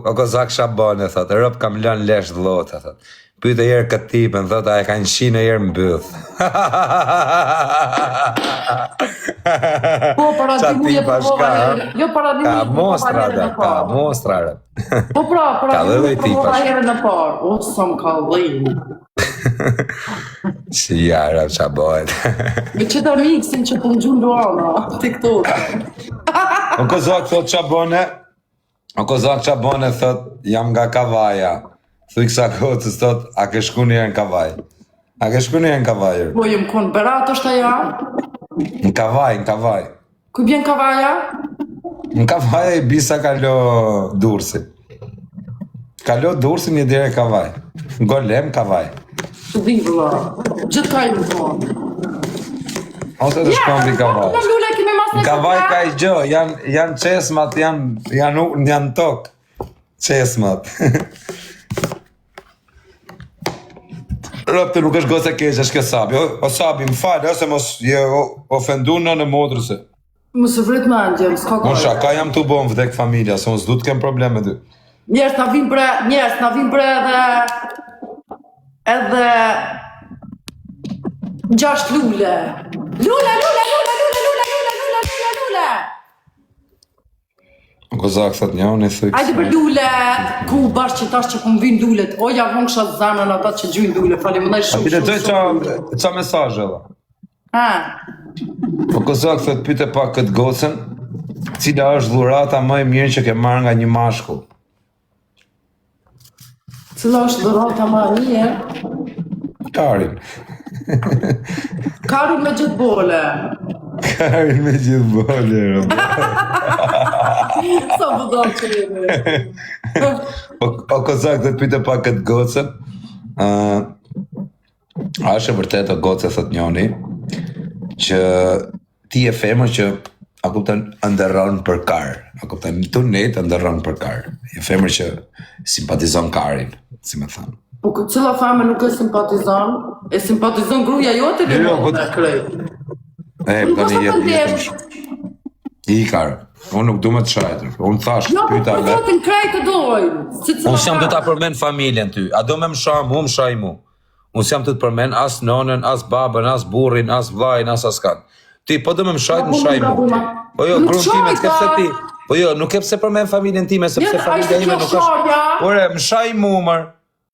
o kozak Shabane, thot, rëp kam lën lesh dhlotë, thot. Pyte jerë këtë tipën, thot, a e ka në shinë jerë më bëth. Po, para dimuje përvova herë. Jo, para dimuje përvova herë në parë. Ka mostra, rë. Po, para dimuje përvova herë në parë. O, sa më ka dhejnë. Si jara, qa bëhet. Me qëta miksin që të në gjunë Luana, TikTok. O kozak, thot Shabane, thot, jam nga Kavaja. Thuj kësa kocës, thot, a ke shku njerë në Kavaj? A ke shku njerë në Kavaj? Po, jëmë konë Berat është aja? Në Kavaj. Ku bjen Kavaja? Në Kavaj e bisa kalo Dursi. Kalo Dursi një dire Kavaj. Golem Kavaj. Të dhivëlla. Gjithë ka i më konë. Ose të shkombi Kavaj. Në Kavaj ka i gjë, janë qesmat, janë tokë. Qesmat. Rëpte nuk është gose keqe, është ke Sabi. O Sabi, më falë, ose mos je ofendu në modrëse. Më së vrit me ndjem, s'ka kërë. Më shaka jam të bo më vdek familja, se unë s'du të kem probleme ty. Njerës na vim bre edhe 6 lule. Lule! Kozak, thot një, unë i thëjkë. Ajde për lulet, ku bashkë që tash që kum vinë lulet, o ja vënë kësha zanën ata që gjujnë lulet, falim ndaj shumë. A pite të qa mesajë edhe? Ha? Po Kozak, thot pyte pak këtë gocën, cila është dhurata më e mirë që ke marrë nga një mashkull? Cila është dhurata më e mirë? Karin. Karin me gjithë bole. Karin me gjithë bole, Sa budal që jemi. O Kozak, dhe të pyte pak këtë gocën, a është e vërtet o gocë, thot njoni, që ti e femër që a kupton ndërron për kar. A kupton të net ndërron për kar. E femër që simpatizon karin, si më thënë. Po cila femër nuk e simpatizon? E simpatizon gruaja jote dhe nuk e krejt. Po një jetë i karë. Unë nuk du me të shajtër. Unë thash, pyta me... Jo, po të krejt të dojnë. Unë s'jam të ta përmen familjen ty. A do me më shaj mu, më shaj mu. Unë s'jam të të përmen as nonën, as babën, as burrin, as vlajnë, as askat. Ti, po do me më shajt, më shaj mu. Po jo, grunë time, t'kepse ti. Po jo, nuk kepse përmen familjen time, sepse familja ime nuk është... Ore, më shaj mu, mër.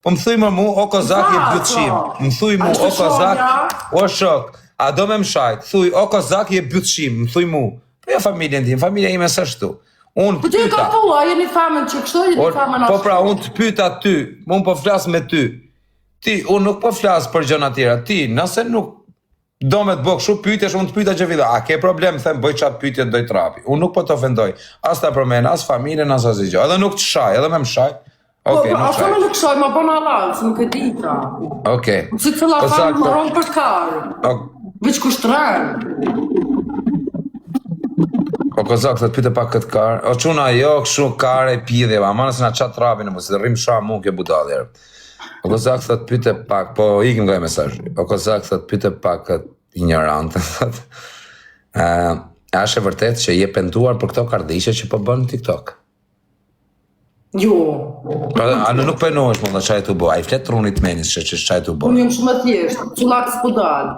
Po më thuj më mu, o Kozak je bytshim. Më thuj mu, o Kozak, o shok. A do me më shajt, thuj, o Kozak je bytshim, më thuj mu. Po jo familjen tim, familja ime së shtu. Unë po ty ka thua, jeni famën që kështu, jeni famën ashtu. Po pra, unë të pyta ty, unë po flas me ty. Ti, unë nuk po flas për gjëna tjera. Ti, nëse nuk do me të bëk shu pytesh, unë të pyta që vida. A ke problem, them, bëj qatë pytje të doj trapi. Unë nuk po të ofendoj. As të përmen, as familjen, as asgjë. Edhe nuk të shaj, edhe me më shaj. Okej, nuk shaj. Asë me nuk shaj, ma bon halal, se nuk e dita. Okej. Si të la famë më ronë për karë. Veç kushtërën. O Kozak, të të pyte pak këtë karë. O quna jo, këshu karë e pidhe, ma nëse nga qatë trapi në mu, si të rrim shra mu kjo budaljerë. O Kozak, të të pyte pak, po ikim nga e mesajë. O Kozak, të të pyte pak këtë ignorantë. A është e vërtet që je pentuar për këto kardishe që po bënë në TikTok? Jo. A në nuk përnohesh më dhe qaj të bo, a i fletë trunit menis që qaj të bo? Unë jëmë shumë e thjeshtë, cullak s'po dalë.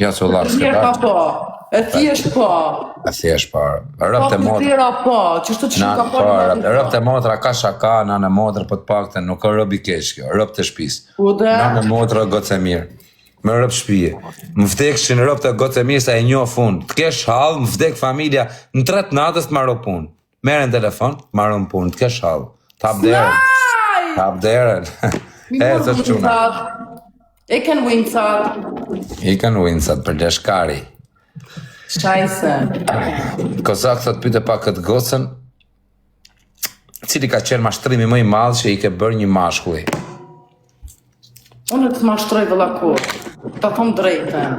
Ja, cullak s'po dalë. Po, e thjesht po. E thjesht po. Rëpë të motra. Po, qështu që nuk ka po. Rëpë të motra ka shaka, nane motra për të pakte, nuk ka rëbi kesh kjo, rëpë të shpis. Nane motra gëtë e mirë. Më rëpë shpije. Më vdekshin rëpë të gëtë e mirë sa e njo fund. Të kesh halë, më vdek familja, në 3 natës të marro punë. Merën telefon, marro punë, të kesh halë. Tap deren. E, të quna. I can win sat për leshkari. Shajse. Kozak thot pyte pak këtë gocën, cili ka qenë mashtrimi më i madh që i ke bërë një mashkulli? Unë të mashtroj vëlla kur. Ta thom drejtën.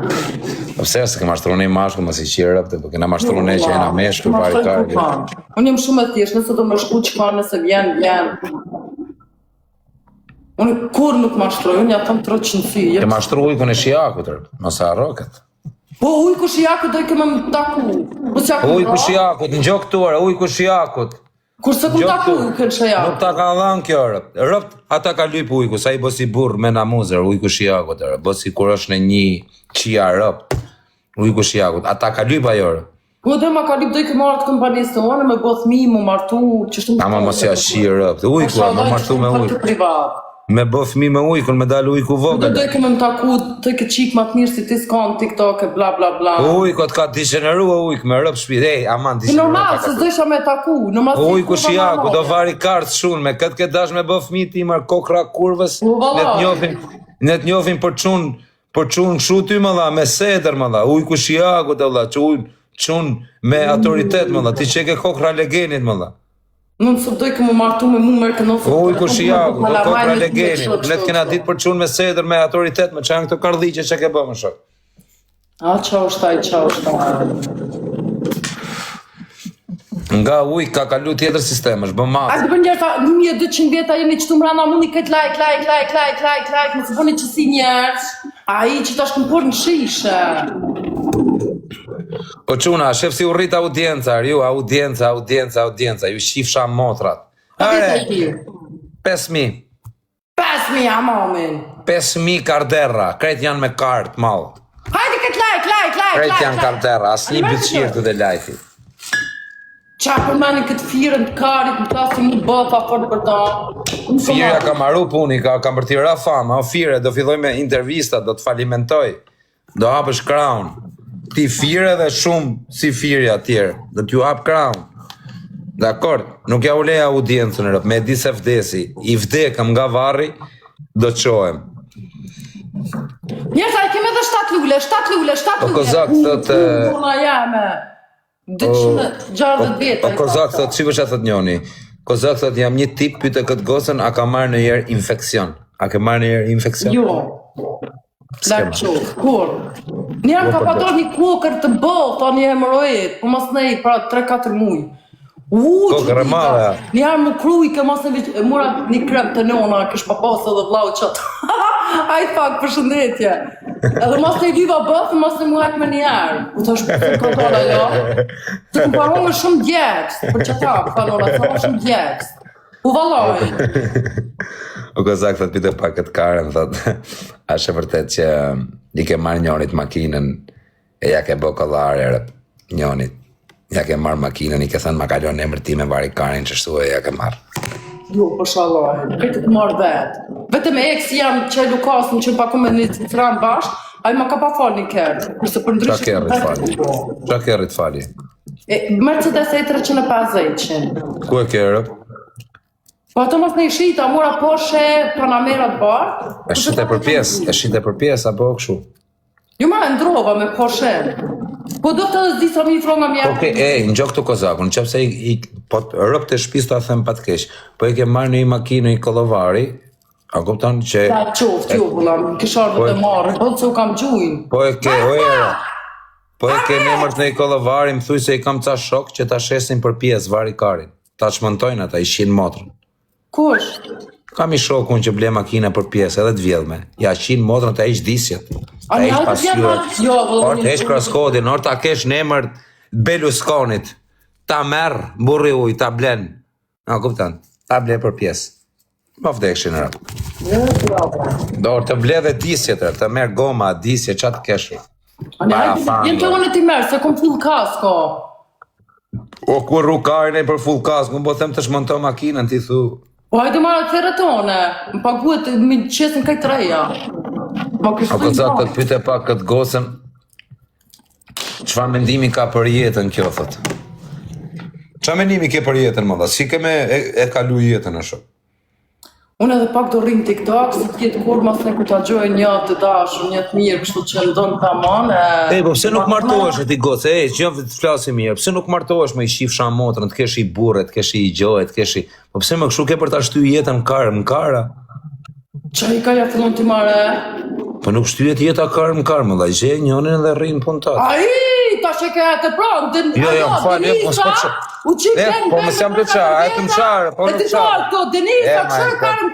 Po pse se ke mashtruar një mashkull mos i qirë, po kena mashtruar ne që jena meshkull pari karë. Unë jam shumë e thjeshtë, nëse do më shku çka nëse vjen. Unë kur nuk mashtroj, unë ja thom 300 fije. Ke mashtruar ujkun e shijakut, mos e harro këtë. Po ujku shijakut do i kemë më taku. Ujku shijakut, në gjok tuar, ujku shijakut. Kurse ku taku kënë shëja. Nuk ta ka dhanë kjo rëpt. Rëpt ata ka lyp ujku, sa i bosi burr me namuzër, ujku shijakut, bosi kur është në një qia rëpt, ujku shijakut, ata ka lyp ajo rëpt. Po dhe ma ka lyp dojke marrë të kompanisë të onë, me bëthmi, më martu, qështu më... Ama mos ja shi rëpt, ujku, më martu me ujku. Me bë fëmi me ujkun, me dalë ujku vogël. Do dojke me më taku, të ke qik ma të mirë si ti s'kanë TikTok e bla bla bla. Ujkot ka dishenerua ujk, me rëpt shpit, aman dishenerua. Normal, se s'dojsha me taku. Ujku shijaku, do vari kartë shumë, me këtë dash me bë fëmi ti marë kokra kurvës, ne të njofin për qunë kshu ty më dha, me seder më dha, ujku shijaku të dha, qunë me autoritet më dha, ti që ke kokra legenit më dha. Nuk së dojke më martu me mu mërë kënosë. Ujku shijaku, do kokra legenit, ne të kena ditë për qunë me seder, me autoritet, me që janë këto kardhiqe që ke bë më shok. A, qa është taj. Nga ujk ka kalu tjetër sistem, është bë matë. A të bën njerë, 1200 vjeta jeni qëtu mrana mundi këtë like, më të boni qësi njerës. A i që ta shkëmpur në shishe. Po quna, shef si u rrit audienca, ju, audienca, ju shifsha motrat. Are, 5.000. 5.000, amamin. 5.000 karderra, krejt janë me kartë, malë. Hajde këtë like. Krejt janë karderra, as një bëtëshirë të dhe lajfi. Qa përmeni këtë firën të karit, më klasi një bëta fort për ta. Firja ka maru puni, ka mërtira fama, o fire, do filloj me intervistat, do të falimentoj, do hapësh Crown. Ti fire dhe shumë si firja tjerë, do t'ju hap Crown. Dakor, nuk ja u leja audiencën rëp, me di se vdesi, i vdekëm nga varri, do të qohem. Njerësa, i keme dhe 7 lule. O kozak, thëtë... Puna jame. 260 vjetë. O kozak, thëtë, që vësha thëtë njoni? Kozak, thëtë, jam një tip, pyte këtë gosën, a ka marrë në jerë infekcion? A ka marrë në jerë infekcion? Jo. Lakë qovë, kur? Njerë ka pator një kokër të bëllë, ta një hemoroid, po mas nej, pra 3-4 mujë. Kokër e madhe. Njerë më kruj, ke mas në mura një krem të nona, kësh papasë edhe vlau qëtë. Ajtë pak, përshëndetje. Edhe mas në i lyva bëthë, mas në muhek me njerë. U të është përfën kontrola, jo? Se këmparon me shumë djekës, për që ta, këpanora, sa më shumë djekës. U valojnë. U kozak, thët, pite pak këtë karen, thët, ashe vërtet që i ke marrë njonit makinën, e ja ke bë kolare, njonit, ja ke marrë makinën, i ke thënë ma kalon në emër ti me vari karin që shtu e ja ke marrë. Jo, përshaloj, këtë të marrë vetë. Vetëm e eksi jam që e Lukasën që paku me një të franë bashkë, a i ma ka pa falë një kërë, kurse për ndryshë... Qa kërrit fali? Mercedes e 350. Ku e kërë? Po ato mas në i shita, mora Porsche, Panamera të barë. E shite për pjesë, apo këshu? Jo ma e ndrova me Porsche. Po do të dhe zdi sa mi fronga mjerë. Oke, në gjokë të kozakun, qëpse po rëp të shpis të a them pat kesh, po e ke marrë një makinë i kolovari, a kupton që... Ta qoftë, jo, bëllam, kësharë dhe marrë, po të se u kam gjujnë. Po e ke, ojera, po e ke në mërt në i kolovari, më thuj se i kam ca shok që ta shesin për pjesë vari karin. Ta çmontojnë ata, i shinë motrën. Kush? Kam i shokun që ble makina për pjesë edhe të vjedhme. Ja qinë motrën të ish disjet. A një hajtë të vjedhme? Jo, Or të ish kraskodin, or ta kesh në emër Belusconit. Ta merë, burri uj, ta blen. A kuptan, ta ble për pjesë. Ma vdekshin rëp. Do or të ble dhe disjet rëp, të merë goma, disje, qa të keshë. A një hajtë, jenë të unë ti merë, se kom full kasko. O kur rukarin e për full kasko, më po them të shmonto makinën, ti thu... Po hajde marrë të tone, më paguet, më qesin kaj të reja. O këzat të të pyte pak këtë gosën, qëfa mendimi ka për jetën kjo, thët? Qa mendimi ke për jetën, më dha? Si keme e kalu jetën në shumë? Unë edhe pak do rrim TikTok, si t'jetë kur mas në ku t'a gjoj një të dashur, një të mirë, kështu që ndonë të aman. Po pse nuk martohesh e ti gocë, që jam të flasi mirë, pse nuk martohesh me i shifsha motrën, të kesh i burre, të kesh i gjojë, të kesh i... Po pse më kështu ke për ta shty jetën në kara? Qa i ka ja fillon t'i mare? Po nuk shtyjet jeta më më dha, gje njonin edhe rrinë puntat. Ai, ta që ke të pranë, Jo, më falë, po s'po që... U qikë Po më s'jam të qarë, e të më qarë, po në qarë. E të qarë, Denisa, që e karëm